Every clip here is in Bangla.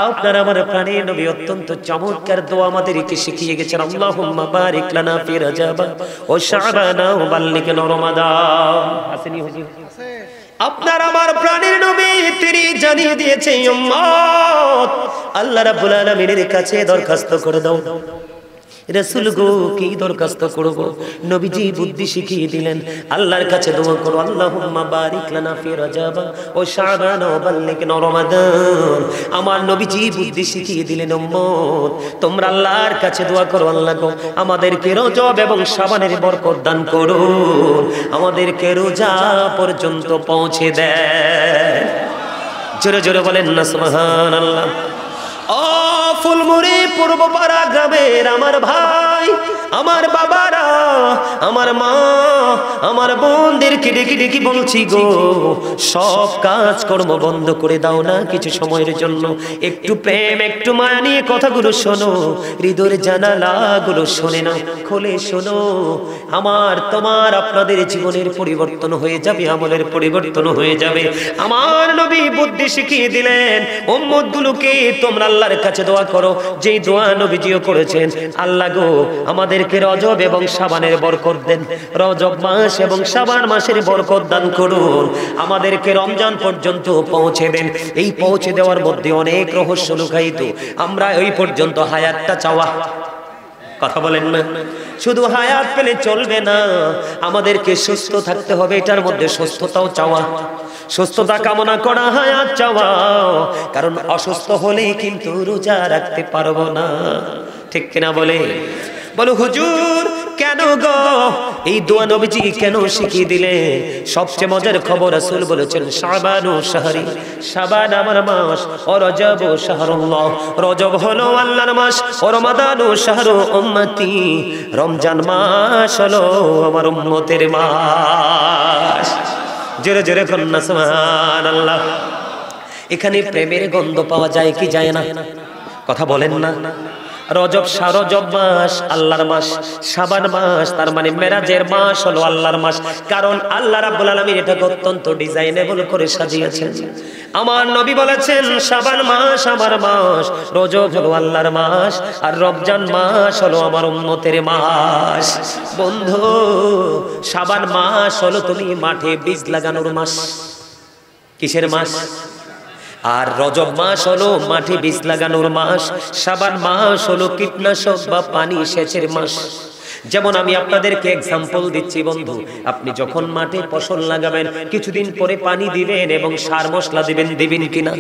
আপনার আমার প্রাণের নবী অত্যন্ত চমৎকার দোয়া আমাদেরকে শিখিয়ে গেছেন, আল্লাহুম্মা বারিক লানা ফি রাজাব ও শাবান ওয়া বাল্লিগনা রমাদান। আসেনি হুজুর? আপনার আমার প্রাণের নবী তিনি জানিয়ে দিয়েছে, উম্মত আল্লাহ রাব্বুল আলামিনের কাছে দরখাস্ত করে দাও। রাসূল গো কি দরখাস্ত করব? নবীজি বুদ্ধি শিখিয়ে দিলেন, আল্লাহর কাছে দোয়া করো, আল্লাহুম্মা বারিক লানা ফি রাজাব ও শাবান ওয়া বাল্লিগনা রমাদান। আমার নবীজি বুদ্ধি শিখিয়ে দিলেন, উম্মত তোমরা আল্লাহর কাছে দোয়া করো, আল্লাহ গো আমাদেরকে রজব এবং শাবানের বরকত দান করো, আমাদেরকে রোজা পর্যন্ত পৌঁছে দেন। জোরে জোরে বলেন না সুবহানাল্লাহ। ও ফুলমুড়ি পূর্বপাড়া গ্রামের আমার ভাই, আমার বাবারা, আমার মা, আমার বোনদেরকে ডেকে ডেকে বলছি গো, সব কাজ কর্ম বন্ধ করে দাও না কিছু সময়ের জন্য, একটু প্রেম একটু মায়া নিয়ে কথাগুলো শোনো, হৃদয়ের জানালাগুলো শোনে না, খুলে শোনো। আমার তোমার আপনাদের জীবনের পরিবর্তন হয়ে যাবে, আমলের পরিবর্তন হয়ে যাবে। আমার নবী বুদ্ধি শিখিয়ে দিলেন, উম্মতগুলোকে তোমরা আল্লাহর কাছে দোয়া করো, যেই দোয়া নবীজিও করেছেন, আল্লাহ গো আমাদেরকে রজব এবং শাবানের বরকত দেন, রজব মাস এবং শাবান মাসের বরকত দান করুন, আমাদেরকে রমজান পর্যন্ত পৌঁছে দেন। এই পৌঁছে দেওয়ার মধ্যে অনেক রহস্য লুকায়িত। আমরা ওই পর্যন্ত হায়াতটা চাওয়া, কথা বলেন না, শুধু হায়াত পেলে চলবে না, আমাদেরকে সুস্থ থাকতে হবে, এটার মধ্যে সুস্থতাও চাওয়া, সুস্থতা কামনা করা, হায়াত চাওয়া, কারণ অসুস্থ হলেই কিন্তু রোজা রাখতে পারবো না, ঠিক কিনা বলে? বলো হুজুর কেন গো এই দোয়া নবীজি কেন শিখিয়ে দিলে? সবচেয়ে মজার খবর, রাসূল বলেছেন শাবানু শাহরি, শাবান আমার মাস, ও রজব শাহরুল্লাহ, রজব হলো আল্লাহর মাস, ও রমাদানু শাহরু উম্মতি, রমজান মাস হলো আমার উম্মতের মাস। জোরে জোরে কন্যা সুবহানাল্লাহ। এখানে প্রেমের গন্ধ পাওয়া যায় কি যায় না? কথা বলেন না। রজব রজব মাস আল্লাহর মাস, শাবান মাস তার মানে মেরাজের মাস হলো আল্লাহর মাস, কারণ আল্লাহ রাব্বুল আলামিন এটাকে অত্যন্ত ডিজাইনেবল করে সাজিয়েছেন। আমার নবী বলেছেন শাবান মাস আমার মাস, রজব হলো আল্লাহর মাস, আর রমজান মাস হলো আমার উম্মতের মাস। বন্ধু শাবান মাস হলো তুমি মাঠে বীজ লাগানোর মাস। কিসের মাস? আর রজব মাস হলো মাঠে বীজ লাগানোর মাস, শাবান মাস হলো কীটনাশক বা পানি সেচের মাস। যেমন আমি আপনাদেরকে এক্সাম্পল দিচ্ছি বন্ধু, আপনি যখন মাঠে ফসল লাগাবেন কিছুদিন পরে পানি দিবেন এবং সার মশলা দিবেন, দিবেন কিনা?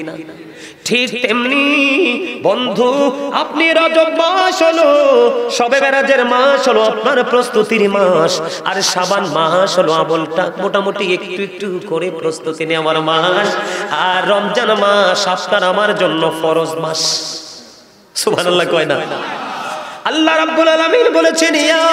ঠিক তেমনি বন্ধু আপনি রজব মাস হলো শবে বেরাজের মাস, হলো আপনার প্রস্তুতির মাস, আর শাবান মাস হলো আমলটা মোটামুটি একটু একটু করে প্রস্তুতি নেওয়ার মাস, আর রমজান মাস আপনার আমার জন্য ফরজ মাস। সুবহানাল্লাহ কয় না? আল্লাহ রাব্বুল আলামিন বলেছেন, ইয়া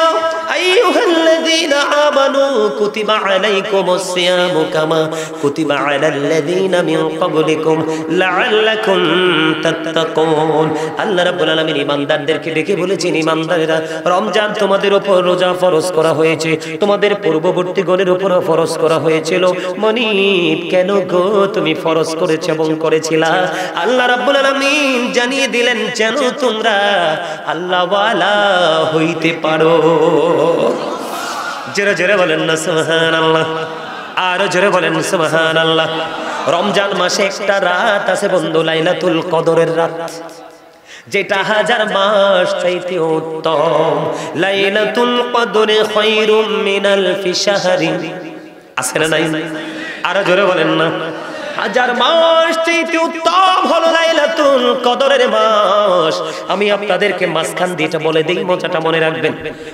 আইয়ুহাল্লাযীনা আমানু কুতিবা আলাইকুমুস সিয়ামু কামা কুতিবা আলাল্লাযীনা মিন ক্বাবলিকুম লাআল্লাকুম তাত্তাকুন। আল্লাহ রাব্বুল আলামিন ঈমানদারদেরকে ডেকে বলেছেন, ঈমানদারেরা রমজান তোমাদের উপর রোজা ফরজ করা হয়েছে, তোমাদের পূর্ববর্তী গণের উপরও ফরজ করা হয়েছিল। মনিব কেন গো তুমি ফরজ করেছো এবং করেছিলা? আল্লাহ রাব্বুল আলামিন জানিয়ে দিলেন যেন তোমরা আল্লাহ ওয়ালা হইতে পারো। জোরে জোরে বলেন না সুবহানাল্লাহ, আর জোরে বলেন সুবহানাল্লাহ। রমজান মাসে একটা রাত আছে বন্ধু, লাইলাতুল কদরের রাত, যেটা হাজার মাস চাইতে উত্তম। লাইলাতুল কদরে খায়রুম মিনাল ফি শাহরি, আছে না নাই? আর জোরে বলেন না। হাজার মাস চাইতে উত্তম হলো লাইলাতুল কদরের মাস। আমি আপনাদেরকে মাঝখান দিয়ে এটা বলে দেই, মজাটা মনে রাখবেন।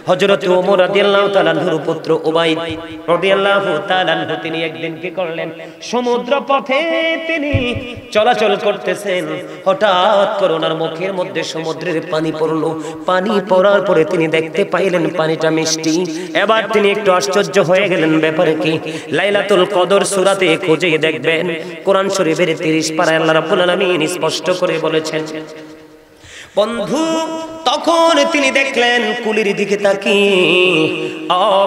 হযরত ওমর রাদিয়াল্লাহু তাআলা আনহুর পুত্র উবাইদ রাদিয়াল্লাহু তাআলা আনহু তিনি একদিন কি করলেন, সমুদ্র পথে তিনি চলাচল করতেছেন, হঠাৎ করে ওনার মুখের মধ্যে সমুদ্রের পানি পড়লো। পানি পড়ার পরে তিনি দেখতে পাইলেন পানিটা মিষ্টি। এবার তিনি একটু আশ্চর্য হয়ে গেলেন, ব্যাপারে কি? লাইলাতুল কদর সূরাতে খুঁজে দেখবেন, কোরআন শরীফের 30 পারায় আল্লাহ রাব্বুল আলামিন স্পষ্ট করে বলেছেন। বন্ধু তখন তিনি দেখলেন কুলির দিকে তাকিয়ে,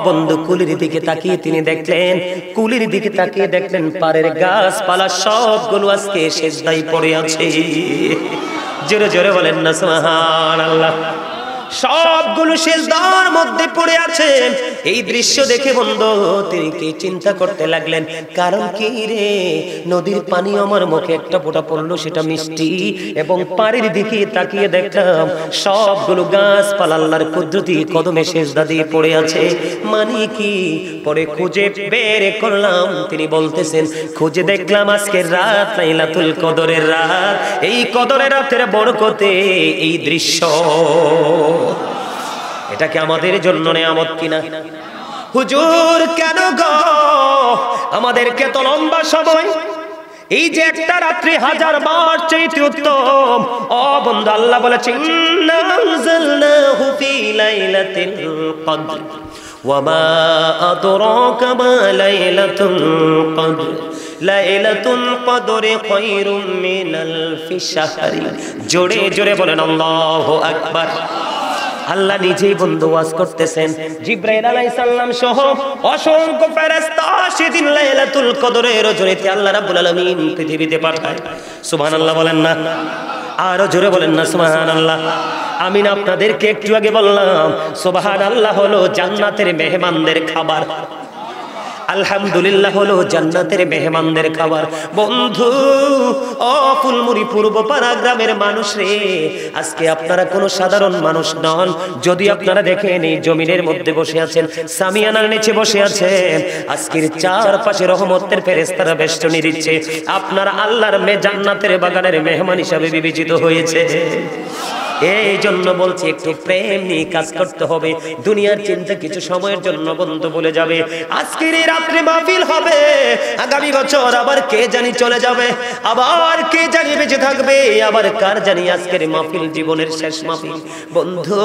বন্ধু কুলির দিকে তাকিয়ে তিনি দেখলেন, কুলির দিকে তাকিয়ে দেখলেন পারের গাছপালা সবগুলো আজকে সেজদায় পড়ে আছে। জোরে জোরে বলেন না সুবহানাল্লাহ। সবগুলো সিজদার মধ্যে পড়ে আছে। এই দৃশ্য দেখে বন্ধু তিনি কি চিন্তা করতে লাগলেন, কারণ কি রে, নদীর পানি আমার মুখে একটা ফোঁটা পড়লো, সেটা মিষ্টি, এবং পাড়ের দিকে তাকিয়ে দেখলাম সবগুলো গাছপালা আল্লাহর কুদরতি কদমে সিজদা দিয়ে পড়ে আছে। মানে কি, পরে খুঁজে বের করলাম, তিনি বলতেছেন খুঁজে দেখলাম আজকের রাত লাইলাতুল কদরের রাত। এই কদরের রাতের বরকতে এই দৃশ্য, এটা কি আমাদের জন্য নিয়ামত কিনা? হুজুর কেন গো আমাদেরকে তো লম্বা সময়, এই যে একটা রাত্রি 1000 বার চাইতে উত্তম। ও বন্ধু, আল্লাহ বলেছেন ইন্না আনজালনাহু ফি লাইলাতিল কদর ওয়া মা আদরাকা মা লাইলাতুল কদর লাইলাতুল কদরে খায়রুম মিনাল শাহরি। জোরে জোরে বলেন আল্লাহু আকবার। আল্লাহ নিজেই বন্ধু ওয়াজ করতেছেন, জিবরাইল আলাইহিস সালাম সহ অসংখ্য ফেরেশতা সেদিন লাইলাতুল কদরের রজনীতে আল্লাহ রাব্বুল আলামিন পৃথিবীতে পাঠায়। সুবহানাল্লাহ বলেন না, আরো জোরে বলেন না সুবহানাল্লাহ। আমি না আপনাদেরকে একটু আগে বললাম সুবহানাল্লাহ হলো জান্নাতের মেহমানদের খাবার, আলহামদুলিল্লাহ হলো জান্নাতের মেহমানদের খাবার। বন্ধু ও ফুলমুড়ি পূর্বপাড়া গ্রামের মানুষ রে, আজকে আপনারা কোনো সাধারণ মানুষ নন। যদি আপনারা দেখেন এই জমিনের মধ্যে বসে আছেন, সামিয়ানার নিচে বসে আছেন, আজকের চারপাশে রহমতের ফেরেশতারা বেষ্টনী দিচ্ছে, আপনারা আল্লাহর জান্নাতের বাগানের মেহমান হিসাবে বিবেচিত হয়েছে। এই জন্য বলছি একটু প্রেম নিয়ে কাজ করতে হবে। দুনিয়ার চিন্তা কিছু সময়ের জন্য বন্ধু বলে যাবে। আজকের এই রাত্রে মাহফিল হবে, আগামী বছর আবার কে জানি চলে যাবে, আবার কে জানি বেঁচে থাকবে, আবার কার জানি আজকের মাহফিল জীবনের শেষ মাহফিল। বন্ধু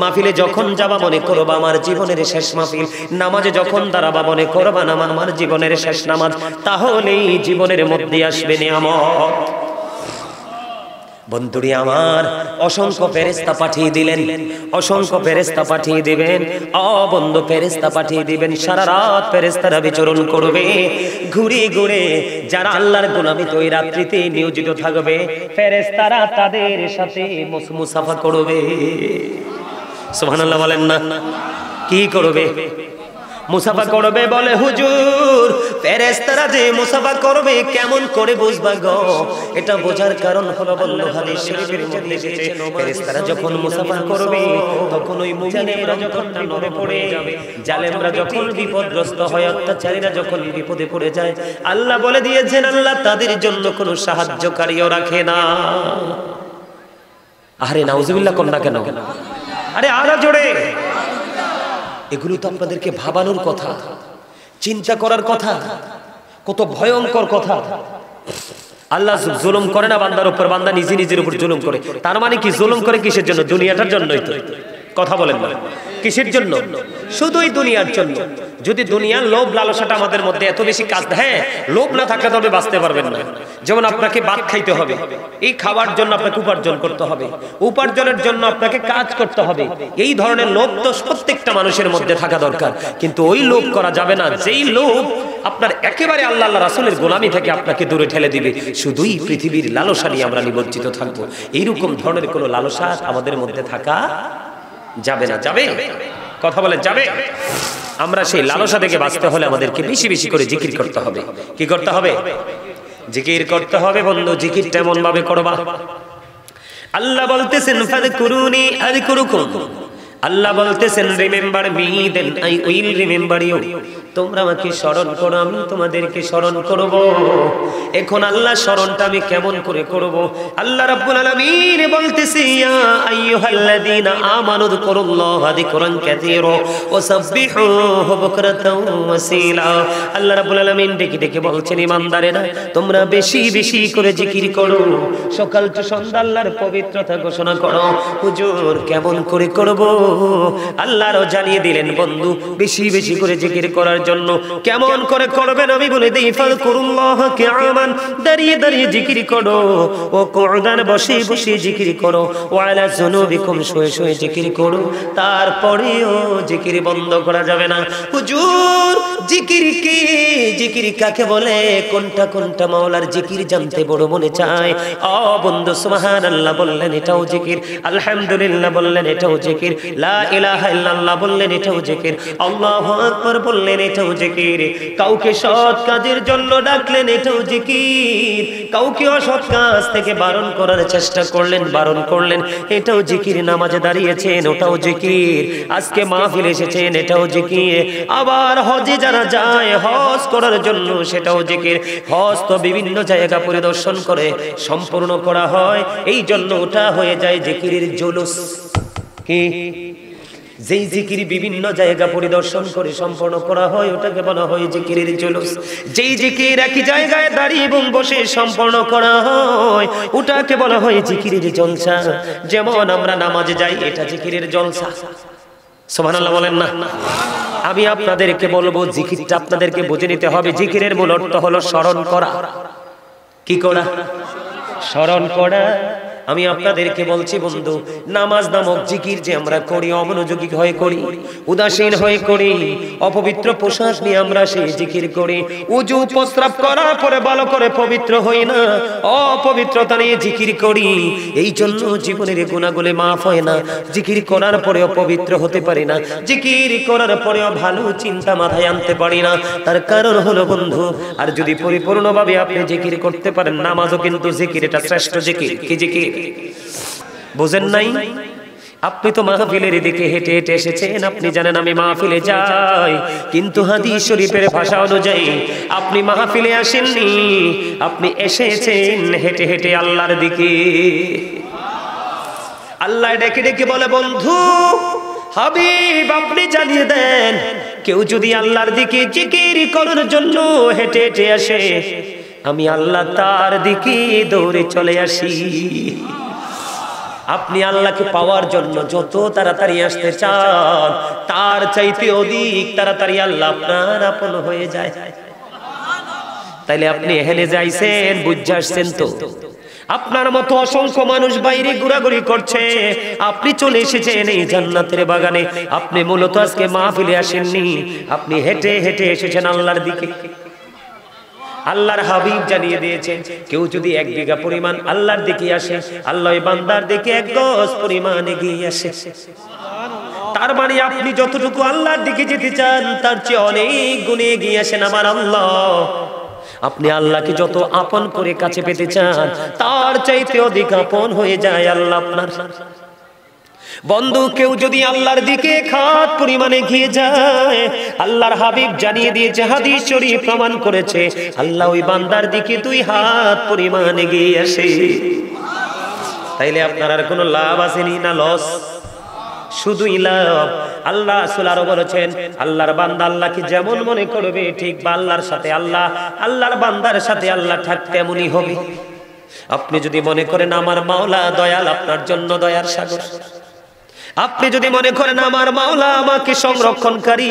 মাহফিলে যখন যাবা মনে করবা আমার জীবনের শেষ মাহফিল, নামাজে যখন দাঁড়াবা মনে করবা না আমার জীবনের শেষ নামাজ, তাহলেই জীবনের মধ্যে আসবে নিয়ামত। বন্ধুরি আমার, অসংখ্য ফেরেশতা পাঠিয়ে দিলেন, অসংখ্য ফেরেশতা পাঠিয়ে দিবেন। বন্ধু ফেরেশতা পাঠিয়ে দিবেন, সারা রাত ফেরেশতারা বিচরণ করবে ঘুরে ঘুরে। যারা আল্লাহর গোলামিতে ওই রাত্রিতে নিয়োজিত থাকবে, ফেরেশতারা তাদের সাথে মুসাফা করবে। সুবহানাল্লাহ বলেন না, কি করবে? মুসাফা করবে। বলে হুজুর ফেরেশতারা যে মুসাফা করবে কেমন করে বুঝবা গো? এটা বোঝার কারণ হলো বলল হাদিস শরীফের মধ্যে এসেছে, ফেরেশতারা যখন মুসাফা করবে তখন ওই মুমিনের অন্তরটা নড়ে পড়ে যাবে। জালেমরা যখন বিপদগ্রস্ত হয়, অত্যাচারীরা যখন বিপদে পড়ে যায়, আল্লাহ বলে দিয়েছেন আল্লাহ তাদের জন্য কোনো সাহায্যকারীও রাখে না। আরে নাউজুবিল্লাহ কোন না কেন? আরে আরো জোরে। এগুলো তো আপনাদেরকে ভাবানোর কথা, চিন্তা করার কথা, কত ভয়ঙ্কর কথা। আল্লাহ জুলুম করে না বান্দার উপর, বান্দা নিজে নিজের উপর জুলুম করে। তার মানে কি জুলুম করে কিসের জন্য? দুনিয়াটার জন্যই তো। কথা বলেন না, কিসের জন্য? শুধুই দুনিয়ার জন্য। যদি দুনিয়ার লোভ লালসাটা আমাদের মধ্যে এত বেশি কাজ দেয়, লোভ না থাকলে তবে বাঁচতে পারবেন না। যেমন আপনাকে ভাত খাইতে হবে, এই খাবার জন্য আপনাকে উপার্জন করতে হবে, উপার্জনের জন্য আপনাকে কাজ করতে হবে। এই ধরনের লোভ তো প্রত্যেকটা মানুষের মধ্যে থাকা দরকার। কিন্তু ওই লোভ করা যাবে না যেই লোভ আপনার একেবারে আল্লাহ আল্লাহ রাসূলের গোলামি থেকে আপনাকে দূরে ঠেলে দিবে। শুধুই পৃথিবীর লালসা নিয়ে আমরা নিমজ্জিত থাকবো, এইরকম ধরনের কোনো লালসা আমাদের মধ্যে থাকা যাবে না। যাবে? কথা বলে যাবে? আমরা সেই লালসা থেকে বাঁচতে হলে আমাদেরকে বেশি বেশি করে জিকির করতে হবে। কি করতে হবে? জিকির করতে হবে বন্ধু। জিকিরটা এমন ভাবে করবা, আল্লাহ বলতেছেন ফাযকুরুনি আযকুরুকুম। আল্লাহ বলতেছেন remember me then I will remember you. তোমরা আমাকে স্মরণ করো, আমি তোমাদেরকে স্মরণ করব। এখন আল্লাহ স্মরণটা আমি কেমন করে করব? আল্লাহ রাব্বুল আলামিন বলতেছে ইয়া আইয়ুহাল্লাযীনা আমানু যিকুরুল্লাহা যিকরান কাসীরা ওয়া সাব্বিহুহু বুকরাতাও ওয়াসীলা। আল্লাহ রাব্বুল আলামিন ডেকে ডেকে বলছেন ঈমানদারেরা তোমরা বেশি বেশি করে জিকির করো, সকাল থেকে সন্ধ্যা আল্লাহর পবিত্রতা ঘোষণা করো। হুজুর কেমন করে করব? আল্লাহরও জানিয়ে দিলেন বন্ধু বেশি বেশি করে জিকির করার জন্য। কেমন করে করবেন আমি বলে দেই, ফাযকুরুল্লাহ কিয়ামান, দাঁড়িয়ে দাঁড়িয়ে জিকির করো, ও কুউদান বসে বসে জিকির করো, ওয়া আলা যুনুবিকুম শুয়ে শুয়ে জিকির করো। তারপরেও জিকির বন্ধ করা যাবে না। হুজুর জিকির কি, জিকির কাকে বলে, কোনটা কোনটা মাওলার জিকির জানতে বড় মনে চায়। ও বন্ধু সুবহানাল্লাহ বললেন এটাও জিকির, আলহামদুলিল্লাহ বললেন এটাও জিকির, লা ইলাহা ইল্লাল্লাহ বললেন এটাও জিকির, আল্লাহু আকবার বললেন এটাও জিকির। কাউকে সৎ কাজের জন্য ডাকলেন এটাও জিকির, কাউকে অসৎ কাজ থেকে বারণ করার চেষ্টা করলেন, বারণ করলেন, এটাও জিকির। নামাজে দাঁড়িয়েছেন ওটাও জিকির, আজকে মাহফিল এসেছেন এটাও জিকির। আবার হজে যারা যায় হজ করার জন্য সেটাও জিকির। হজ তো বিভিন্ন জায়গা পরিদর্শন করে সম্পূর্ণ করা হয়, এই জন্য ওটা হয়ে যায় জিকিরের জুলুস। কি যেই জিকির বিভিন্ন জায়গা পরিদর্শন করে সম্পন্ন করা হয় ওটাকে বলা হয় জিকিরের জুলুস। যেই জিকির একই জায়গায় দাঁড়িয়ে এবং বসে সম্পন্ন করা হয় ওটাকে বলা হয় জিকিরের জলসা। যেমন আমরা নামাজে যাই, এটা জিকিরের জলসা। সুবহানাল্লাহ বলেন না? আমি আপনাদেরকে বলবো জিকিরটা আপনাদেরকে বুঝে নিতে হবে। জিকিরের মূল অর্থ হলো স্মরণ করা। কি করা? স্মরণ করা। আমি আপনাদেরকে বলছি বন্ধু, নামাজ নামক জিকির যে আমরা করি, অমনোযোগী হয়ে করি, উদাসীন হয়ে করি, অপবিত্র পোশাক নিয়ে আমরা সেই জিকির করি, উজু প্রস্রাব করার পরে ভালো করে পবিত্র হই না, অপবিত্রতা নিয়ে জিকির করি, এই জন্য জীবনের গুনাহগুলো মাফ হয় না। জিকির করার পরেও পবিত্র হতে পারি না, জিকির করার পরেও ভালো চিন্তা মাথায় আনতে পারি না। তার কারণ হলো বন্ধু, আর যদি পরিপূর্ণভাবে আপনি জিকির করতে পারেন, নামাজও কিন্তু জিকির, এটা শ্রেষ্ঠ জিকির। কি জিকির বুঝেন নাই? আপনি তো মাহফিলের দিকে হেঁটে হেঁটে এসেছেন, আপনি জানেন আমি মাহফিলে যাই, কিন্তু হাদিস শরীফের ভাষা অনুযায়ী আপনি মাহফিলে আসেননি, আপনি এসেছেন হেঁটে হেঁটে আল্লাহর দিকে। আল্লাহ ডেকে ডেকে বলে, বন্ধু হাবিব আপনি জানিয়ে দেন, কেউ যদি আল্লাহর দিকে জিকির করার জন্য হেঁটে হেঁটে আসে, আমি আল্লাহ তার দিকে দৌড়ে চলে আসি। আপনি আল্লাহকে পাওয়ার জন্য যত তাড়াতাড়ি আসতে চান, তার চাইতে অধিক তাড়াতাড়ি আল্লাহ আপনার আপন হয়ে যায়। তাইলে আপনি এখানে যাইছেন, বুঝে আসছেন তো? আপনার মতো অসংখ্য মানুষ বাইরে ঘোরাঘুরি করছে, আপনি চলে এসেছেন এই জান্নাতের বাগানে। আপনি মূলত আজকে মাহফিলে আসেননি, আপনি হেঁটে হেঁটে এসেছেন আল্লাহর দিকে। আল্লাহর হাবিব জানিয়ে দিয়েছেন, কেউ যদি 1 বিঘা পরিমাণ আল্লাহর দিকে আসে, আল্লাহ ওই বান্দার দিকে 1 গজ পরিমাণ এগিয়ে আসে। তার মানে আপনি যতটুকু আল্লাহর দিকে যেতে চান, তার চেয়ে অনেক গুণে এগিয়ে আসেন আমার আল্লাহ। আপনি আল্লাহকে যত আপন করে কাছে পেতে চান, তার চাইতে অধিক আপন হয়ে যায় আল্লাহ আপনার। বন্ধু কেউ যদি আল্লাহর দিকে খাত পরিমাণে এগিয়ে যায়, আল্লাহর হাবিব জানিয়ে দিয়েছে, হাদিস শরীফ প্রমাণ করেছে, আল্লাহ ওই বান্দার দিকে 2 হাত পরিমাণ এগিয়ে আসে। তাইলে আপনার আর কোনো লাভ আসেনি না লস? শুধুই লাভ। আল্লাহ রাসূল আরো বলেছেন, আল্লাহর বান্দা আল্লাহকে যেমন মনে করবে, ঠিক আল্লাহর সাথে আল্লাহ, আল্লাহর বান্দার সাথে আল্লাহ ঠিক তেমনই হবে। আপনি যদি মনে করেন আমার মাওলা দয়াল, আপনার জন্য দয়ার সাগর। আপনি যদি মনে করেন আমার মাওলা আমাকে সংরক্ষণকারী,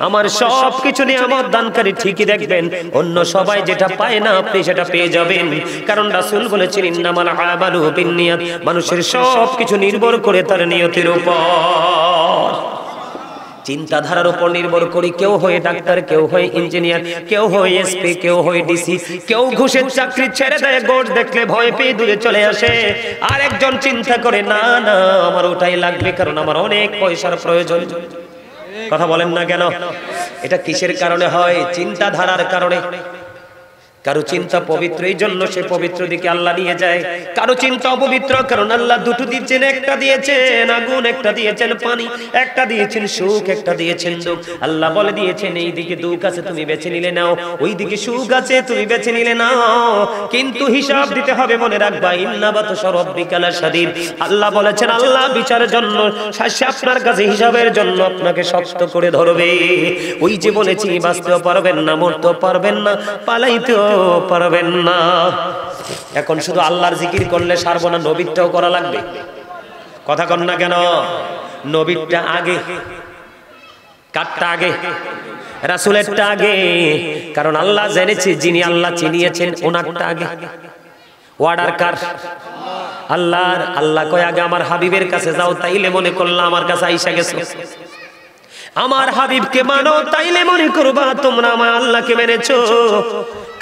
আমার সব কিছু নিয়ে আমার দানকারী, ঠিকই দেখবেন অন্য সবাই যেটা পায় না আপনি সেটা পেয়ে যাবেন। কারণ রাসূল বলেছেন, ইন্নামাল আমালু বিন্নিয়াত, মানুষের সব কিছু নির্ভর করে তার নিয়তের উপর, চিন্তাধারার উপর নির্ভর করে। কেউ হয় ডাক্তার, কেউ হয় ইঞ্জিনিয়ার, কেউ হয় এসপি, কেউ হয় ডিসি, কেউ ঘুষের চাকরি ছেড়ে দেয়, গোট দেখলে ভয় পেয়ে দূরে চলে আসে। আর একজন চিন্তা করে, না না আমার ওটাই লাগবে, কারণ আমার অনেক পয়সার প্রয়োজন। কথা বলেন না কেন? এটা কিসের কারণে হয়? চিন্তাধারার কারণে। কারো চিন্তা পবিত্র, এই জন্য সে পবিত্র দিকে আল্লাহ নিয়ে যায়। কারো চিন্তা অপবিত্র, কারণ আল্লাহ দুটো দিয়েছেন, একটা দিয়েছেন আগুন, একটা দিয়েছেন পানি, একটা দিয়েছেন সুখ, একটা দিয়েছেন দুঃখ। আল্লাহ বলে দিয়েছেন, এই দিকে দুঃখ আছে তুমি বেছে নিলে নাও, ওই দিকে সুখ আছে তুমি বেছে নিলে নাও, কিন্তু হিসাব দিতে হবে, মনে রাখবা ইন্না বাতশা রাব্বিকা লাশাদীদ। আল্লাহ বলেছেন, আল্লাহ বিচারের জন্য, আপনার কাছে হিসাবের জন্য আপনাকে শক্ত করে ধরবে। ওই যে বলেছি, বাঁচতেও পারবেন না, মরতেও পারবেন না, পালাইতেও পারবেন না। এখন শুধু আল্লাহর জিকির করলে সারবো না, নবীরটাও করা লাগবে। কথা কন না কেন? নবীরটা আগে, কারটা আগে? রাসূলেরটা আগে। কারণ আল্লাহ জেনেছে যিনি আল্লাহ চিনিয়েছেন ওনারটা আগে। অর্ডার কার? আল্লাহর। আল্লাহ কয় আগে আমার হাবিবের কাছে যাও, তাইলে মনে করলাম আমার কাছে আইসা গেছো। আমার হাবিবকে মানো, তাইলে মনে করবা তোমরা আমার আল্লাহকে মেনেছো।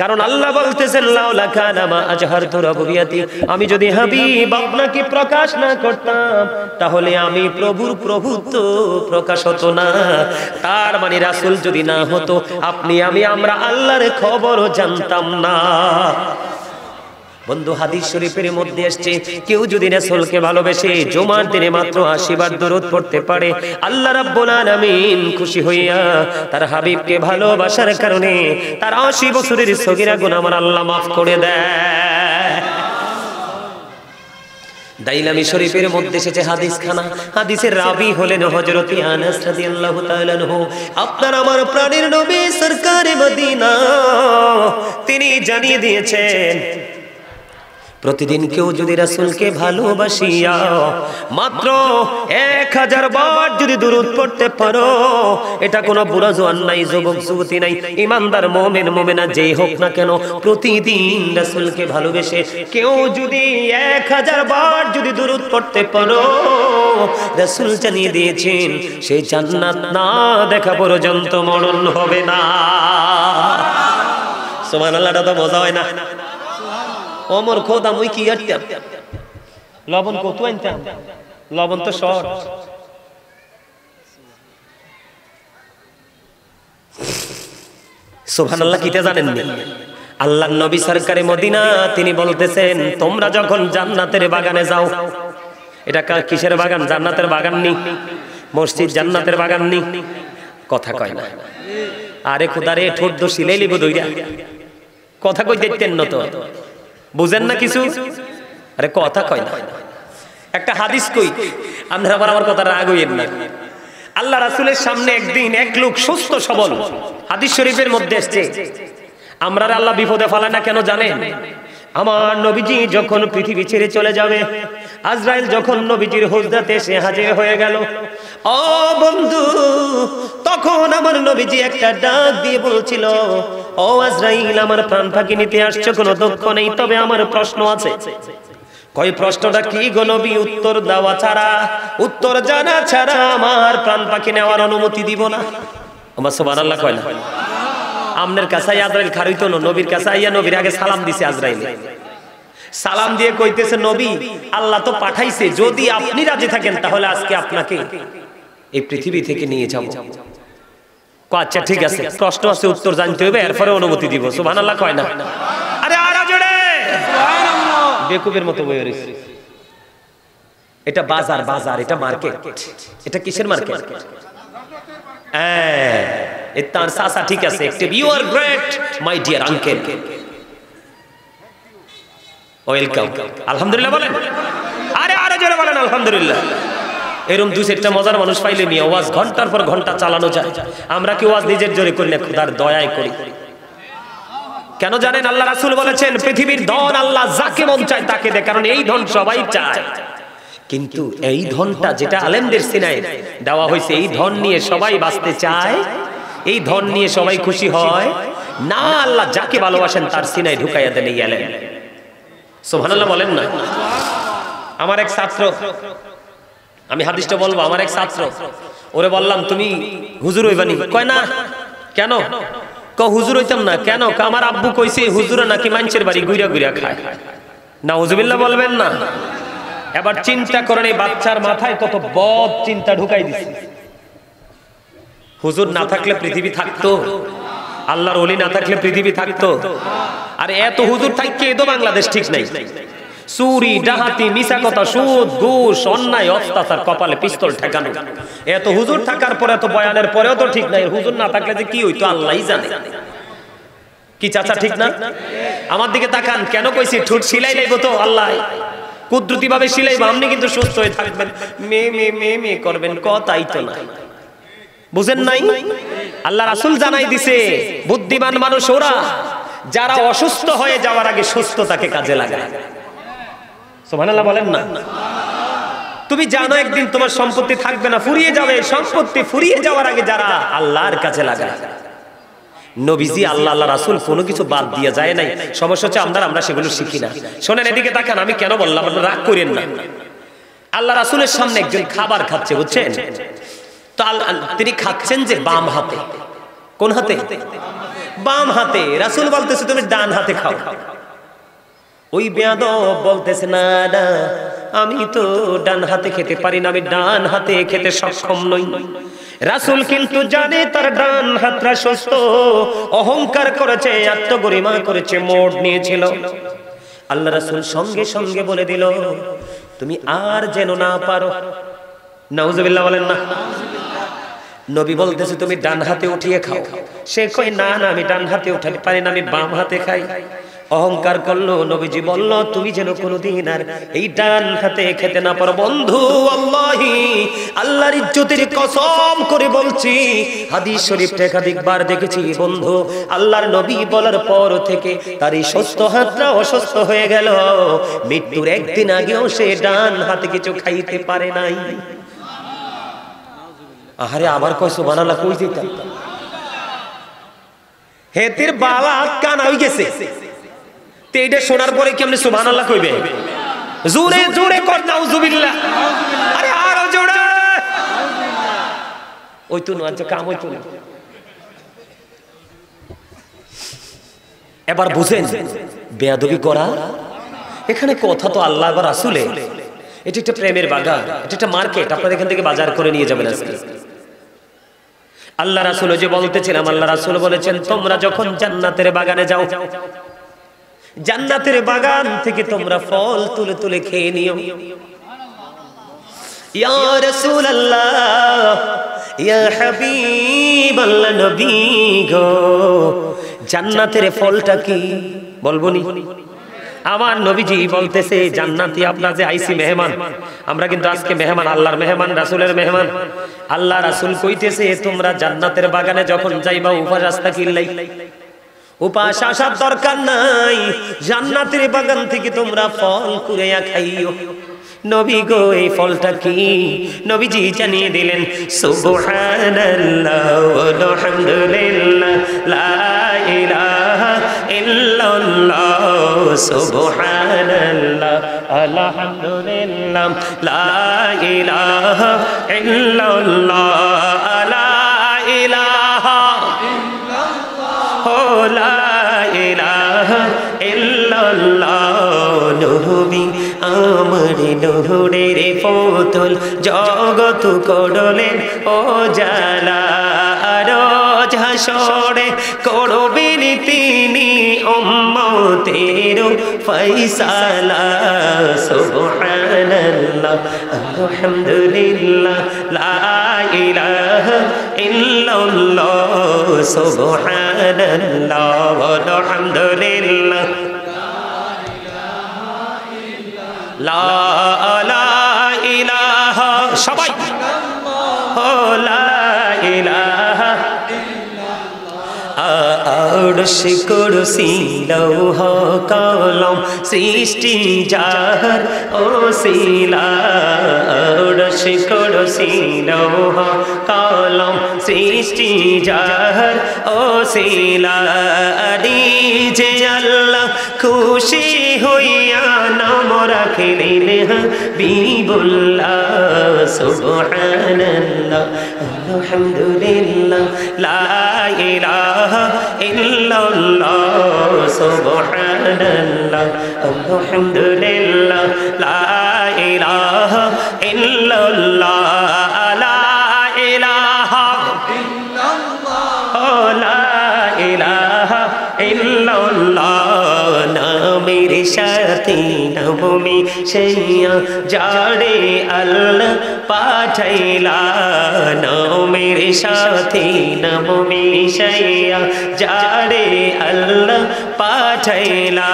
কারণ আল্লাহ বলতেছেন লাউলা কানা মা আজহারতু রাবুবিয়াতি, আমি যদি হাবিব আপনাকে প্রকাশ না করতাম তাহলে আমি প্রভুর প্রভুত্ব প্রকাশ হতো না। তার মানে রাসূল যদি না হতো আপনি আমি আমরা আল্লাহর খবরও জানতাম না। বন্ধু, হাদিস শরীফের মধ্যে এসেছে কেউ যদি রাসূলকে ভালোবেসে জুমার দিনে মাত্র 80 বার দরুদ পড়তে পারে, আল্লাহ রাব্বুল আলামিন খুশি হইয়া তার হাবিবকে ভালোবাসার কারণে তার 80 বছরের সগীরা গুনাহ আমার আল্লাহ মাফ করে দেয়। দাইলামি শরীফের মধ্যে এসেছে হাদিস খানা, হাদিসের রাবি হলেন হযরত আনাস রাদিয়াল্লাহু তাআলা আনহু। আপনার আমার প্রাণের নবী সরকারে মদিনা তিনি জানিয়ে দিয়েছেন প্রতিদিন কেউ যদি রাসূলকে ভালোবাসিয়া মাত্র 1000 বার যদি দুরূদ পড়তে পারো, এটা কোনো বুড়া জোয়ান নাই, যুবক যুবতী নাই, ইমানদার মুমিন মুমিনা যেই হোক না কেন, প্রতিদিন রাসূলকে ভালোবেসে কেউ যদি 1000 বার যদি দুরূদ পড়তে পারো, রাসূল জানিয়ে দিয়েছেন সেই জান্নাত না দেখা পর্যন্ত মরণ হবে না। সুবহানাল্লাহ। এটা তো মজা হয় না? ওমর খোদা মুই কি আটতাম, লবণ কত আনতাম, লবণ তো শর্ট। সুবহানাল্লাহ। কিটা জানেন না? আল্লাহর নবী সরকারে মদিনা তিনি বলতেছেন তোমরা যখন জান্নাতের বাগানে যাও, এটা কিসের বাগান? জান্নাতের বাগান নি? মসজিদ জান্নাতের বাগান নি? কথা কয় না। আরে খুদারে ঠোঁট দো সিলাই লিব দইরা, কথা কই দেখতেন না তো, বুঝেন না কিছু? আরে কথা কয় না। একটা হাদিস কই, আপনারা আবার আমার কথা রাগ হইেন না। আল্লাহ রাসূলের সামনে একদিন এক লোক সুস্থ সবল, হাদিস শরীফের মধ্যে এসেছে, আমরা আল্লাহ বিপদে ফেলায় না কেন জানেন? আমার নবীজি যখন পৃথিবী ছেড়ে চলে যাবে, আজরাইল যখন নবীজির হুজরাতে এসে হাজির হয়ে গেল, ও বন্ধু, তখন আমার নবীজি একটা ডাক দিয়ে বলছিল, ও আজরাইল, আমার প্রাণ পাখি নিতে আসছো, কোনো দুঃখ নেই, তবে আমার প্রশ্ন আছে। কই প্রশ্নটা কি গো নবী? উত্তর দেওয়া ছাড়া, উত্তর জানা ছাড়া আমার প্রাণ পাখি নেওয়ার অনুমতি দিব না। আমার সুবহানাল্লাহ কয় না? আমনের কাছে আজরাইল খারিতো না, নবীর কাছে আইয়া নবীর আগে সালাম দিছে আজরাইল। সালাম দিয়ে কইতেছে নবী আল্লাহ তো পাঠাইছে, যদি আপনি রাজি থাকেন তাহলে আজকে আপনাকে এই পৃথিবী থেকে নিয়ে যাব। আচ্ছা ঠিক আছে, প্রশ্ন আছে, উত্তর জানতে হবে, এরপরে অনুমতি দিব। সুবহানাল্লাহ কয় না? আরে আরা জোরে সুবহানাল্লাহ। বেকুবের মতো বইয়ে রইছে। এটা বাজার, বাজার, এটা মার্কেট। এটা কিসের মার্কেট? তার চাচা ঠিক আছে, you are great my dear uncle, welcome, আলহামদুলিল্লাহ বলেন। আরে আরে জোরে বলেন আলহামদুলিল্লাহ। এরকম দুই চারটা মজার মানুষ পাইলে নিয়ে ওয়াজ ঘন্টার পর ঘন্টা চালানো যায়। আমরা কি ওয়াজ নিজের জোরে করি না, খোদার দয়ায় করি। কেন জানেন? আল্লাহ রাসূল বলেছেন পৃথিবীর ধন আল্লাহ যাকে মন চায় তাকে দেয়, কারণ এই ধন সবাই চায়। কিন্তু এই ধনটা যেটা আলেমদের সিনায় দেওয়া হয়েছে, এই ধন নিয়ে সবাই বাঁচতে চায়, এই ধন নিয়ে সবাই খুশি হয় না। আল্লাহ যাকে ভালোবাসেন তার সিনায় ঢুকাইয়া দেন এই আলেম। সুবহানাল্লাহ বলেন না? আমার এক ছাত্র, আমি হাদিসটা বলবো, আমার এক ছাত্র, ওরে বললাম তুমি হুজুর হইবানি? কয় না। কেন? হুজুর হইতাম না। কেন? আমার আব্বু কইছে হুজুরা নাকি মানুষের বাড়ি ঘুরা ঘুরা খায়। নাউজুবিল্লাহ বলবেন না? এবার চিন্তা করেন এই বাচ্চার মাথায় কত বদ চিন্তা ঢুকাই দিছে। হুজুর না থাকলে পৃথিবী থাকতো? আল্লাহর ওলি না থাকলে পৃথিবী থাকতো? আর এত হুজুর থাকতে এতো বাংলাদেশ ঠিক নাই। চুরি, ডাহাতি, মিছা কথা, সুদ, ঘুষ, অন্যায়, অত্যাচার, কপালে পিস্তল ঠেকানো, এত হুজুর থাকার পরে, এত বয়ানের পরেও তো ঠিক নাই। হুজুর না থাকলে যে কি হইতো আল্লাহই জানে। কি চাচা ঠিক না? আমার দিকে তাকান, কেন কইছি ঠোঁট সিলাই লাইব তো আল্লাহ কুদরতি ভাবে সিলাইব, আপনি কিন্তু সুস্থ হয়ে থাকবেন। মে মে মে মে করবেন, কথাই তো না। বুঝেন নাই? আল্লাহ রাসূল জানাই দিছে বুদ্ধিমান মানুষ ওরা যারা অসুস্থ হয়ে যাওয়ার আগে সুস্থতাকে কাজে লাগায়। সুবহানাল্লাহ বলেন না? তুমি জানো একদিন তোমার সম্পত্তি থাকবে না, ফুরিয়ে যাবে। সম্পত্তি ফুরিয়ে যাওয়ার আগে যারা আল্লাহর কাছে লাগায়, নবীজি আল্লাহ আল্লাহ রাসূল কোনো কিছু বাদ দিয়ে যায় নাই। সমস্যা হচ্ছে আমরা সেগুলো শিখি না। শোনেন, এদিকে তাকান, আমি কেন বললাম, আপনারা রাগ করেন না। আল্লাহ রাসূলের সামনে একজন খাবার খাচ্ছে, বুঝছেন তো? তিনি খাচ্ছেন যে বাম হাতে। কোন হাতে? বাম হাতে। রাসূল বলতেছে তুমি ডান হাতে খাও। ওই বেয়াদব বলতেছে না না, আমি তো ডান হাতে খেতে পারি না, আমি ডান হাতে খেতে সক্ষম নই। রাসূল কিন্তু জানে তার ডান হাতটা সুস্থ, অহংকার করেছে, আত্মগরিমা করেছে, মোড় নিয়েছিল। আল্লাহ রাসূল সঙ্গে সঙ্গে বলে দিল, তুমি আর যেন না পারো। নাউজুবিল্লাহ বলেন না। নবী বলতেছে তুমি ডান হাতে উঠিয়ে খাও। সে কয় না না, আমি ডান হাতে উঠাতে পারি না, আমি বাম হাতে খাই। অহংকার করলো। নবীজি বলল তুমি যেন কোনোদিন আর এই ডান হাতে খেতে না পারো। বন্ধু, আল্লাহি, আল্লাহর ইজ্জতের কসম করে বলছি, হাদিস শরীফে একাধিকবার দেখেছি বন্ধু, আল্লাহর নবী বলার পর থেকে তার এই সুস্থ হাতটা অসুস্থ হয়ে গেল। মৃত্যুর একদিন আগেও সে ডান হাতে কিছু খাইতে পারে নাই। আহারে, আবার কয় সুবহানাল্লাহ কই দিতা? হেতের বালা কান হই গেছে। তে এটা শোনার পরে কি আপনি সুবহানাল্লাহ কইবে? জোরে জোরে কর নাউজুবিল্লাহ। আরে আরো জোরে। ওই তো না, কাম হইতো না। এবার বুঝেন বেয়াদবি করা। এখানে কথা তো আল্লাহ আর রাসূলের। এটা একটা প্রেমের বাগান, এটা একটা মার্কেট। আপনারা এখান থেকে বাজার করে নিয়ে যাবেন আজকে। আল্লাহ রাসূল যে বলতেছিলাম, আল্লাহ রাসূল বলেছেন তোমরা যখন জান্নাতের বাগানে যাও, জান্নাতের বাগান থেকে তোমরা ফল তুলে তুলে খেয়ে নিও। ইয়া রাসূলুল্লাহ, ইয়া হাবিবাল্লাহ, নবী গো, জান্নাতের ফলটা কি বলবো নি? আমার নবীজি বলতেছে জান্নাতি আপনার যে আইসি মেহমান, আমরা কিন্তু আজকে মেহমান, আল্লাহর মেহমান, রাসূলের মেহমান। আল্লাহ রাসূল কইতেছে তোমরা জান্নাতের বাগানে যখন যাইবা উপাস রাস্তা কিল্লাই, উপাস আসার দরকার নাই, জান্নাতের বাগান থেকে তোমরা ফল কুড়াইয়া খাইও। নবী গো, এই ফলটা কি? নবীজি জানিয়ে দিলেন সুবহানাল্লাহ ওয়া হামদুলিল্লাহ লা ইলাহা ইল্লাল্লাহ, সুবহানাল্লাহ আলহামদুলিল্লাহ লা ইলাহা ইল্লাল্লাহ, লা ইলাহা ইল্লাল্লাহ, লা ইলাহা ইল্লাল্লাহ। নবী আমার নূরের পুতুল, জগৎ করলেন ও জালা, রোজ হাসরে করবেন তিনি উম্মতের ফয়সালা। সুবহানাল্লাহ আলহামদুলিল্লাহ লা ইলাহা ইল্লাল্লাহ, সুবহানাল্লাহ আলহামদুলিল্লাহ লা ইলাহা, সবাই লা ইলাহা আরশ কুরসি লৌহ কলম সৃষ্টি যার ওসিলা, আরশ কুরসি লৌহ কলম সৃষ্টি যার ওসিলা। যে আল্লাহ খুশি হইয়া নাম রাখিলেন হাবিবুল্লাহ। সুবহানাল্লাহ আলহামদুলিল্লাহ লা ইলাহা ইল্লাল্লাহ, সুবহানাল্লাহ আলহামদুলিল্লাহ লা ইলাহা ইল্লাল্লাহ, লা ইলাহা ইল্লাল্লাহ, লা ইলাহা ইল্লাল্লাহ। নামের সাথে নবমী সেইয়া যারে আল্লাহ পাঠাইলা, নামের সাথে নবমী সেইয়া যারে আল্লাহ পাঠাইলা।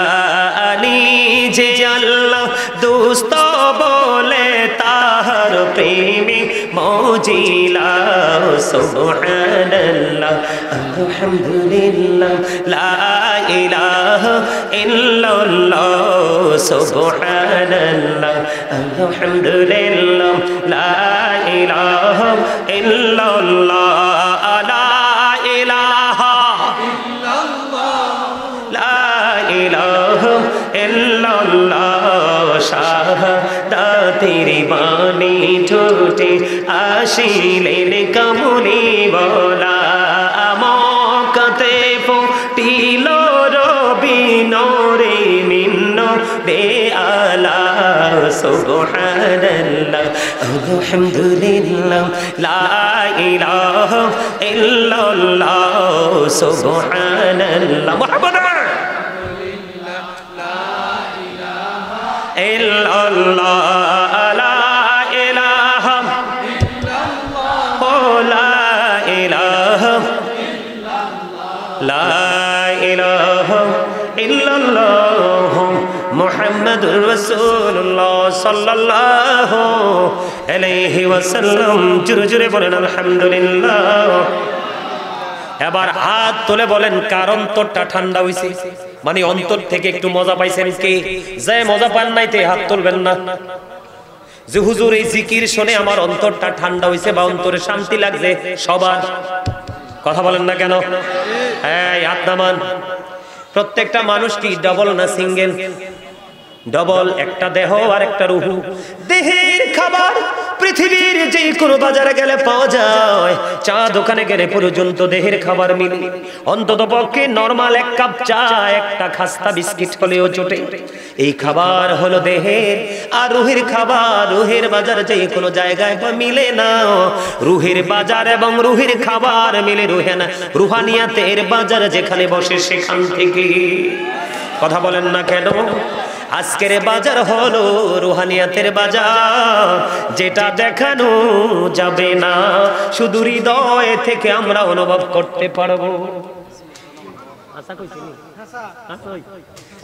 যে আল্লাহ দোস্ত বলে তাহার প্রেমে মজিলা। সুবহানাল্লাহ আলহামদুলিল্লাহ লা ইলাহা ইল্লাল্লাহ, সুবহানাল্লাহ আলহামদুলিল্লাহ লা ইলাহা ইল্লাল্লাহ লা ইলাহা ইল্লাল্লাহ শাহাদাতের বাণী ঠোঁটে আসিলেন কামলি বলা মক্কাতে ফুটিল রবি নূরে মিন্ন রে আলা সুবহানাল্লাহ আলহামদুলিল্লাহ লা ইলাহা ইল্লাল্লাহ সুবহানাল্লাহ মুহাম্মাদ ইল্লাল্লাহ লা ইলাহা ইল্লাল্লাহ লা ইলাহা ইল্লাল্লাহ লা ইলাহা ইল্লাল্লাহ মুহাম্মাদুর রাসূলুল্লাহ সাল্লাল্লাহু আলাইহি ওয়াসাল্লাম জোরে জোরে বলেন আলহামদুলিল্লাহ। এবার হাত তুলে বলেন কার অন্তরটা ঠান্ডা হইছে, মানে অন্তর থেকে একটু মজা পাইছেন কে? যে মজা পান নাই তে হাত তুলবেন না। যে হুজুর এই জিকির শুনে আমার অন্তরটা ঠান্ডা হইছে বা অন্তরে শান্তি লাগছে, সবার কথা বলেন না কেন? এই হাত নামান। প্রত্যেকটা মানুষ কি ডাবল না সিঙ্গেল? ডবল, একটা দেহ আর একটা রূহ। দেহের খাবার পৃথিবীর যে কোনো বাজারে গেলে পাওয়া যায়, চা দোকানে গেলে পর্যন্ত দেহের খাবার মিলে। অন্তত পক্ষে নরমাল এক কাপ চা, একটা খাস্তা বিস্কিট হলেও জোটে। এই খাবার হলো দেহের, আর রুহের খাবার রুহের বাজার যে কোনো জায়গায় মিলে না। রুহের বাজার এবং রুহের খাবার মিলে রুহানা রুহানিয়াতের বাজার যেখানে বসে সেখান থেকে। কথা বলেন না কেন? আজকের বাজার হলো রুহানিয়াতের বাজার, যেটা দেখানো যাবে না, শুধু হৃদয় থেকে আমরা অনুভব করতে পারবো।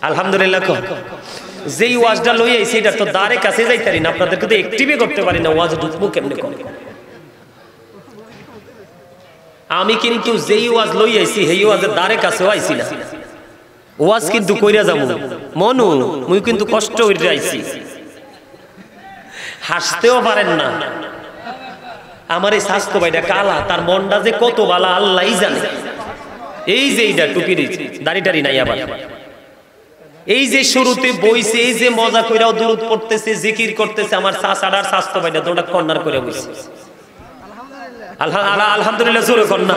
আলহামদুলিল্লাহ। যেই ওয়াজটা লই আইছি এটা তো দ্বারে কাছে যাইতারি না, আপনাদেরকে তো অ্যাক্টিভই করতে পারি না। ওয়াজ ঢুকবো কেমনে করে? আমি কিন্তু যেই ওয়াজ লই আইছি সেই ওয়াজের দ্বারে কাছেও আইছি না। ওয়াজ কিন্তু কইরা যাবো মনু, মুই কিন্তু কষ্ট হইতে আইছি। হাসতেও পারেন না। আমার এই স্বাস্থ্য ভাইটা কালা, তার মনটা যে কত বালা আল্লাহই জানে। এই যে এইটা টুপি দাড়ি নাই, আবার এই যে শুরুতে বইছে, এই যে মজা কইরাও দুরূদ পড়তেছে, জিকির করতেছে, আমার চাচার স্বাস্থ্য ভাইটা দুটা কর্নার করে বইছে। আলহামদুলিল্লাহ জোরে কন্যা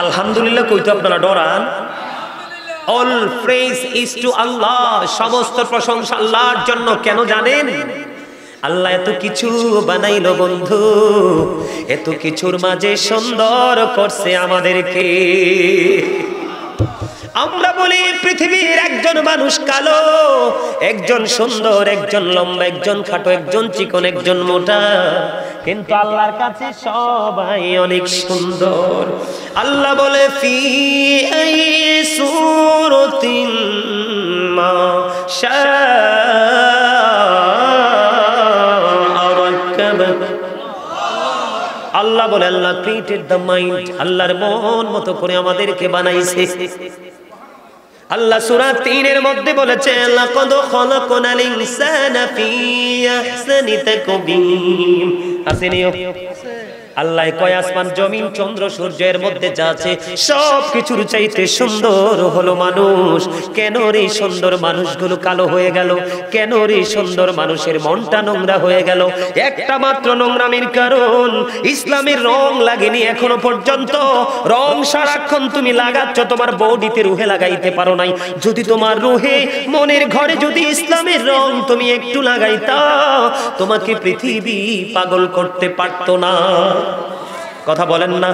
আলহামদুলিল্লাহ কইতো আপনারা ডরান। All praise is to Allah, সমস্ত প্রশংসা আল্লাহর জন্য। কেন জানেন? আল্লাহ এত কিছু বানাইলো বন্ধু, এত কিছুর মাঝে সুন্দর করছে আমাদেরকে। আমরা বলি পৃথিবীর একজন মানুষ কালো, একজন সুন্দর, একজন লম্বা, একজন খাটো, একজন চিকন, একজন মোটা, কিন্তু আল্লাহর কাছে সবাই অনেক সুন্দর। আল্লাহ বলে ফি আই সূরাতিন মা শাআ রাক্কাবাক। আল্লাহ বলে আল্লাহ ক্রিয়েটেড দ্য মাইন্ড, আল্লাহর মন মতো করে আমাদেরকে বানাইছে। আল্লাহ সূরা 3 এর মধ্যে বলেছে লাকাদ খালাকনাল ইনসানা ফি আহসানি তাকবীম। আসেনি? আল্লাহ কয় আসমান জমিন চন্দ্র সূর্যের মধ্যে যা আছে সব কিছুর চাইতে সুন্দর হলো মানুষ। কেন রে সুন্দর মানুষগুলো কালো হয়ে গেল? কেন রে সুন্দর মানুষের মনটা নোংরা হয়ে গেল? একটা মাত্র নোংরামির কারণ, ইসলামের রং লাগেনি এখনো পর্যন্ত। রং সারাক্ষণ তুমি লাগাচ্ছ, তোমার বডিতে রুহে লাগাইতে পারো নাই। যদি তোমার রুহে মনের ঘরে যদি ইসলামের রং তুমি একটু লাগাইতা, তোমাকে পৃথিবী পাগল করতে পারতো না। কথা বলেন না?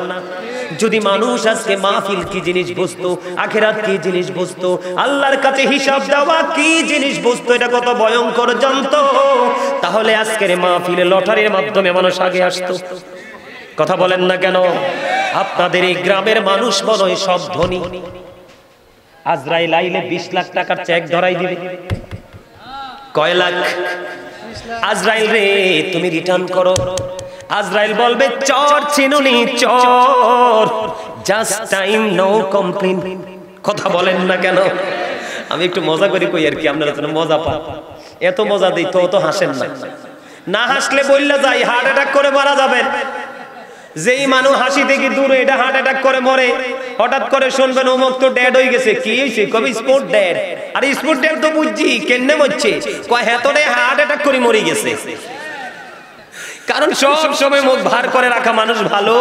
যদি মানুষ আজকে মাহফিল কি জিনিস বুঝতো, আখিরাত কি জিনিস বুঝতো, আল্লাহর কাছে হিসাব দেওয়া কি জিনিস বুঝতো, এটা কত ভয়ঙ্কর জানতো, তাহলে আজকের মাহফিলে লটারির মাধ্যমে মানুষ আগে আসতো। কথা বলেন না কেন? আপনাদের এই গ্রামের মানুষ মনে হয় সব ধনী। আজরাইল আইলে 20 লাখ টাকার চেক ধরাই দিবে। কয় লাখ? আজরাইল রে তুমি রিটার্ন করো। আজরাইল বলবে চোর চিনুনি চোর, জাস্ট টাইম নো কমপ্লেইন। কথা বলেন না কেন? আমি একটু মজা করি কই আর কি, আপনারা তো মজা পান। এত মজা দিই তো হাসেন না, না হাসলে বললে যাই হার্ট অ্যাটাক করে মারা যাবেন। যেই মানুষ হাসি থেকে দূরে এটা হার্ট অ্যাটাক করে মরে, হঠাৎ করে শুনবেন অমুক তো ড্যাড হয়ে গেছে। কি হয়েছে? কবি স্পোর্ট ড্যাড। আর স্পোর্ট ড্যাড তো বুঝছি কেন মরছে, কয় হেতরে হার্ট অ্যাটাক করে মরে গেছে। কারণ সব সময় মুখ ভার করে রাখা মানুষ ভালো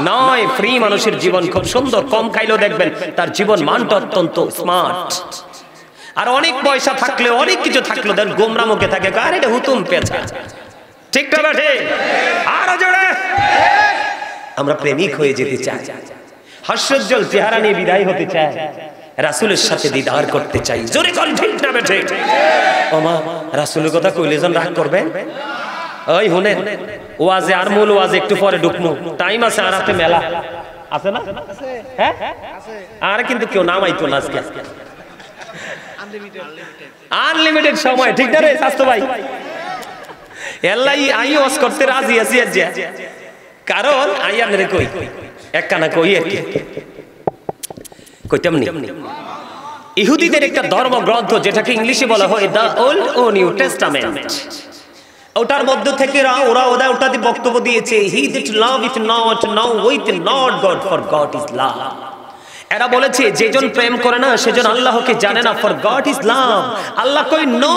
নয়। ফ্রি মানুষের জীবন খুব সুন্দর, কম খাইলেও দেখবেন তার জীবন মানটা অত্যন্ত স্মার্ট। আর অনেক পয়সা থাকলে অনেক কিছু থাকলো দেন গোমরা মুখে থাকে, আর এটা হুতুম পেঁচা। ঠিক না বেঠে? আরো জোরে। আমরা প্রেমিক হয়ে যেতে চাই, হাস্যোজ্জ্বল চেহারা নিয়ে বিদায় হতে চাই, রাসূলের সাথে দিদার করতে চাই। জোরে কোন ঠিক না বেঠে? ওমা রাসূলের কথা কইলে জন রাগ করবেন? ওই শুনেন, ওয়াজে আর মূল ওয়াজে একটু পরে ঢুকমু, টাইম আছে। আর রাতে মেলা আছে না? হ্যাঁ আর কিন্তু কেউ নামাইতো না আজকে, আনলিমিটেড সময়। ঠিক না রে স্বাস্থ্য ভাই? এল্লাই আই ওয়াজ করতে রাজি আছি আজ, কারণ আই আপনারে কই একখানা কই আর কি কইতাম নি। ইহুদিদের একটা ধর্মগ্রন্থ যেটাকে ইংলিশে বলা হয় দ্য ওল্ড ও নিউ টেস্টামেন্ট, ওটার মধ্য থেকে ওরা ওটাতে বক্তব্য দিয়েছে he that love it not now with not God for God is love. এরা বলেছে যেজন প্রেম করে না সেজন আল্লাহকে জানে না, ফর গড ইজ লাভ। আল্লাহ কই নো।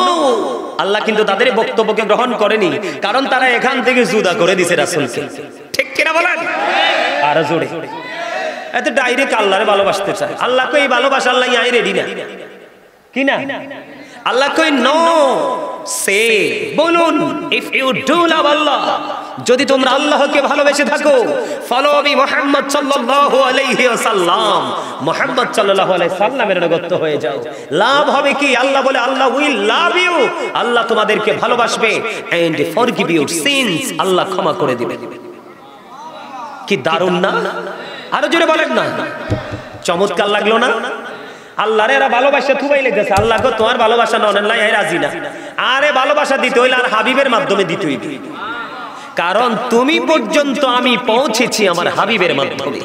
আল্লাহ কিন্তু তাদের বক্তব্যকে গ্রহণ করেনি, কারণ তারা এখান থেকে জুদা করে দিয়েছে রাসূলকে। ঠিক কিনা বলেন? আর জোরে এত ডাইরেক্ট আল্লাহরে ভালোবাসতে চায়। আল্লাহ কই ভালোবাসা আল্লাহ আই রেডি না, কি না? আল্লাহ কই নো সে, বলুন ইফ ইউ ডু লাভ আল্লাহ, যদি তোমরা আল্লাহকে ভালোবেসে থাকো, ফলো মি মুহাম্মদ সাল্লাল্লাহু আলাইহি ওয়াসাল্লাম, মুহাম্মদ সাল্লাল্লাহু আলাইহি সাল্লামের অনুগত হয়ে যাও। লাভ হবে কি? আল্লাহ বলে আল্লাহ উইল লাভ ইউ, আল্লাহ তোমাদেরকে ভালোবাসবে, এন্ড ফরগিভ ইউর সিনস, আল্লাহ ক্ষমা করে দিবে। কি দারুণ না? আরো জোরে বলেন না, চমৎকার লাগলো না? আল্লাহরে এরা ভালোবাসা থুবাই লেগেছে। আল্লাহ গো তোমার ভালোবাসা নয় রাজি না। আরে ভালোবাসা দিতে হইলে আর হাবিবের মাধ্যমে দিতে হইবে, কারণ তুমি পর্যন্ত আমি পৌঁছেছি আমার হাবিবের মাধ্যমে।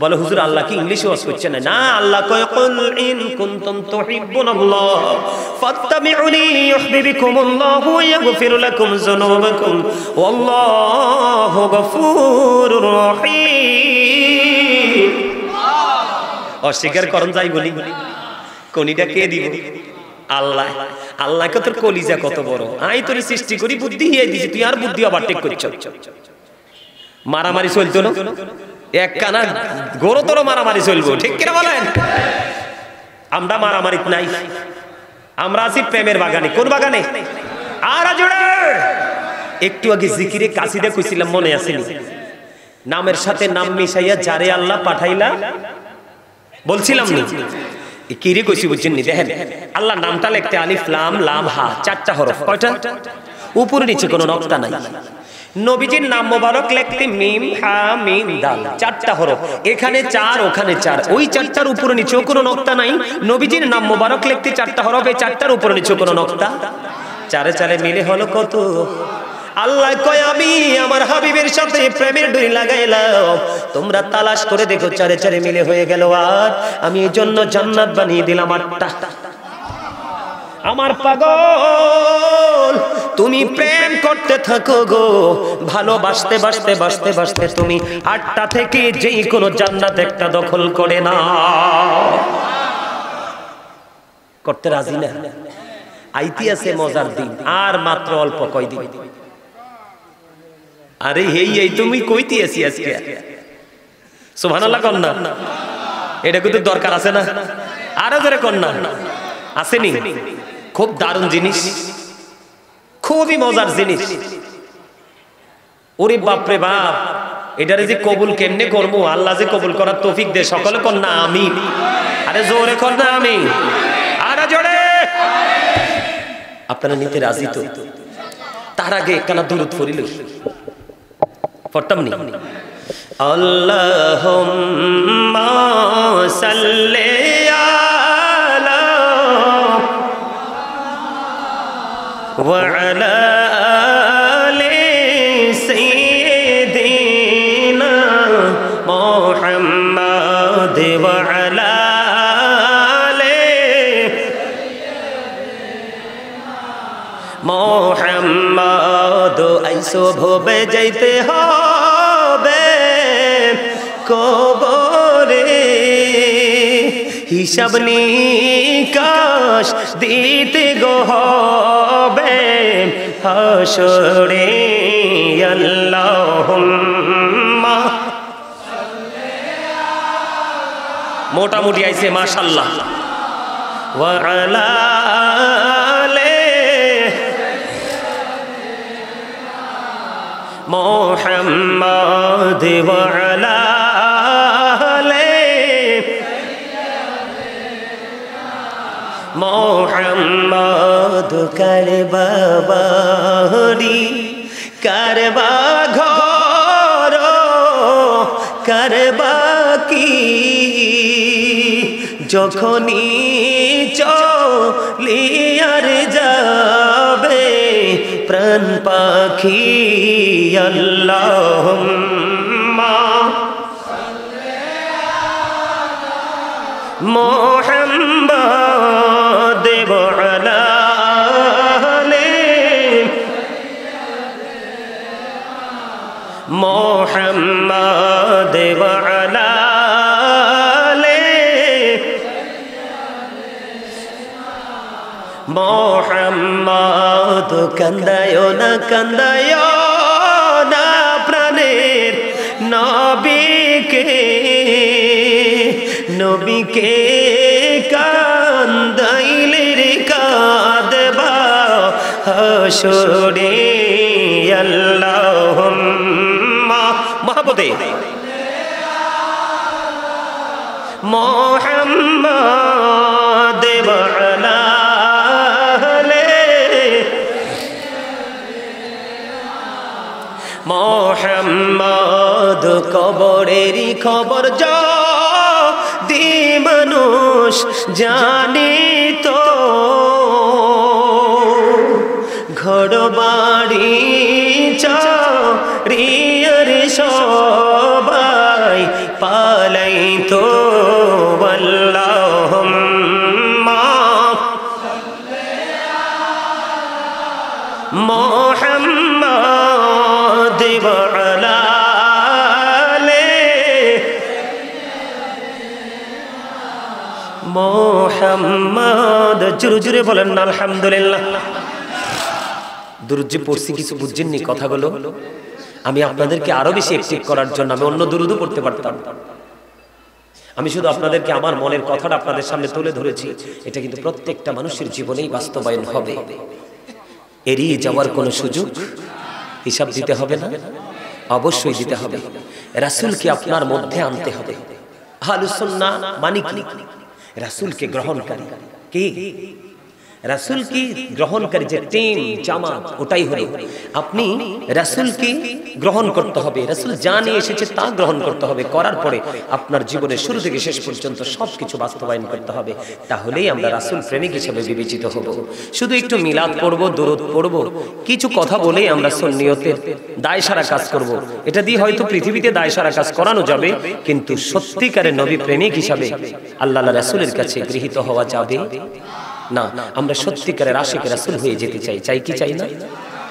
বলে হুজুর আল্লাহ কি ইংলিশে ওয়াজ করছেন? না, আল্লাহ কয় কুল ইন কুনতুম তুহিব্বুনাল্লাহ ফাত্তাবিউনি ইউহিব্বুকুমুল্লাহু ওয়া ইয়াগফির লাকুম যুনুবাকুম ওয়াল্লাহু গফুরুর রহিম। অস্বীকার করন যাই বলি, কোনিটা কে দিব? আল্লাহ। আল্লাহকে তোর কলিজা কত বড়, আই তোর সৃষ্টি করি বুদ্ধি দিয়ে দিছি, তুই আর বুদ্ধি ওভারটেক করছ। মারামারি চলতো না, এক কানা গরুতর মারামারি চলবো। ঠিক কিনা বলেন? আমরা মারামারি নাই, আমরা আছি প্রেমের বাগানে। কোন বাগানে? আর জোরে। একটু আগে জিকিরে কাসিদা কইছিলাম, মনে আসেনি? নামের সাথে নাম মিশাইয়া যারে আল্লাহ পাঠাইলা বলছিলাম নি? কি রে কইছি বুঝছেন নি? দেখেন আল্লাহ নামটা লিখতে আলিফ লাম লাম হা, চারটা হরফ। কয়টা? উপরে নিচে কোনো নকশা নাই। নবীজির নাম মোবারক লিখতে মিম হা মিম দাল, চারটা হরফ। এখানে চার, ওখানে চার, ওই চারটার উপরে নিচেও কোনো নকশা নাই। নবীজির নাম মোবারক লিখতে চারটা হরফ, এই চারটার উপরে নিচেও কোনো নকশা। চারে চারে মিলে হলো কত? আল্লাহ কয় আমি আমার হাবিবের সাথে প্রেমের ডুরি লাগাইলাম, তোমরা তালাশ করে দেখো চারে চারে মিলে হয়ে গেল। আর আমি এই জন্য জান্নাত বানিয়ে দিলাম 8টা। আমার পাগল তুমি প্রেম করতে থাকো গো, ভালোবাসতে বাসতে বাসতে বাসতে তুমি 8টা থেকে যেই কোনো জান্নাত একটা দখল করে না। করতে রাজি না? আইতি আছে মজার দিন, আর মাত্র অল্প কয়দিন। আরে এই তুমি কইতে আছি আজকে? সুবহানাল্লাহ কন না? এটা কিন্তু দরকার আছে না? আরো ধরে কন না? আসেনি? খুব দারুণ জিনিস, খুবই মজার জিনিস। ওরে বাপ রে বাপ, এটারে যে কবুল কেমনে করবো, আল্লাহ যে কবুল করার তৌফিক দে। সকলে কন না আমিন। আরে জোরে কন না আমিন। আরে জোরে। আপনারা নিতে রাজি তো? তার আগে একখানা দুরূদ পড়িল, পড়তাম নি? আল্লাহুম্মা সাল্লি আলা ওয়া আলা আলি সাইয়্যিদিনা মুহাম্মাদ ওয়া আলা আলি মোহাম্মদ আইসো ভবে যাইতে হবে কবরে, হিসাব নিকাশ দিতে গো হবে হাসরে। আল্লাহুম্মা মোটামুটি আইছে মাশাআল্লাহ। ওয়া আলা আলি মুহাম্মাদ ওয়া আলা আলি মুহাম্মাদ। কারবা বাড়ি কারবা ঘর কারবা কি, যখনই চলিয়ার যাবে প্রাণ পাখি। আল্লাহুম্মা মুহাম্মাদ ওয়া আলা আলি মুহাম্মাদ ওয়া আলা মোহাম্মদ। কান্দায়ো না প্রাণের নবীকে, নবীকে কান্দাইলে রে কাঁদবা হাসরে। আল্লাহুম্মা মহব্বতে মুহাম্মদ ওয়া আলা মোহাম্মদ। কবরেরই খবর যদি মানুষ জানে তো, ঘর বাড়ি চারিয়ার সবাই পালাই তো। আল্লাহুম্মা মুহাম্মাদ ওয়া আলা আলি মুহাম্মাদ। জোরে জোরে বলেন না আলহামদুলিল্লাহ। দুরূদ যে পড়ছি কিছু বুঝছেননি কথাগুলো? আমি আপনাদেরকে আরো বেশি অ্যাক্টিভ করার জন্য আমি অন্য দুরূদও পড়তে পারতাম। আমি শুধু আপনাদেরকে আমার মনের কথাটা আপনাদের সামনে তুলে ধরেছি। এটা কিন্তু প্রত্যেকটা মানুষের জীবনেই বাস্তবায়ন হবে। এড়িয়ে যাওয়ার কোনো সুযোগ হিসাব দিতে হবে না, অবশ্যই দিতে হবে। রাসূলকে আপনার মধ্যে আনতে হবে। আহলুস সুন্নাহ মানে কি? রাসূলকে গ্রহণকারী। কি রাসূলকে গ্রহণকারী যে টিম জামাত, ওটাই হলো আপনি রাসূলকে গ্রহণ করতে হবে। রাসূল যা নিয়ে এসেছে তা গ্রহণ করতে হবে। করার পরে আপনার জীবনের শুরু থেকে শেষ পর্যন্ত সবকিছু বাস্তবায়ন করতে হবে। তাহলেই আমরা রাসূল প্রেমিক হিসেবে বিবেচিত হব। শুধু একটু মিলাদ পড়ব, দরুদ পড়ব, কিছু কথা বলেই আমরা সুন্নিয়তের দায়সারা কাজ করব। এটা দিয়ে হয়তো পৃথিবীতে দায়সারা কাজ করানো যাবে, কিন্তু সত্যিকারের নবী প্রেমিক হিসাবে আল্লাহ রাসূলের কাছে গৃহীত হওয়া যাবে না। আমরা সত্যিকারের আশিকে রাসূল হয়ে যেতে চাই। চাই কি চাই না?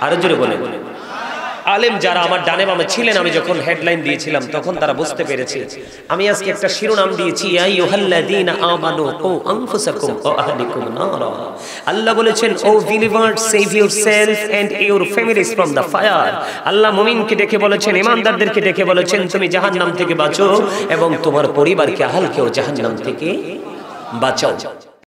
আরো জোরে বলেন। আলেম যারা আমার ডানে বামে ছিলেন, আমি যখন হেডলাইন দিয়েছিলাম তখন তারা বুঝতে পেরেছে। আমি আজকে একটা শিরোনাম দিয়েছি, ইয়া আইয়ুহাল্লাযীনা আমানু কু আনফুসাকুম ওয়া আহলিকুম নারা। আল্লাহ বলেছেন, O believers, save yourself and your families from the fire. আল্লাহ মুমিনকে ডেকে বলেছেন, ঈমানদারদেরকে ডেকে বলেছেন, তুমি জাহান্নাম থেকে বাঁচো এবং তোমার পরিবারকে, আহলকেও জাহান্নাম থেকে বাঁচাও।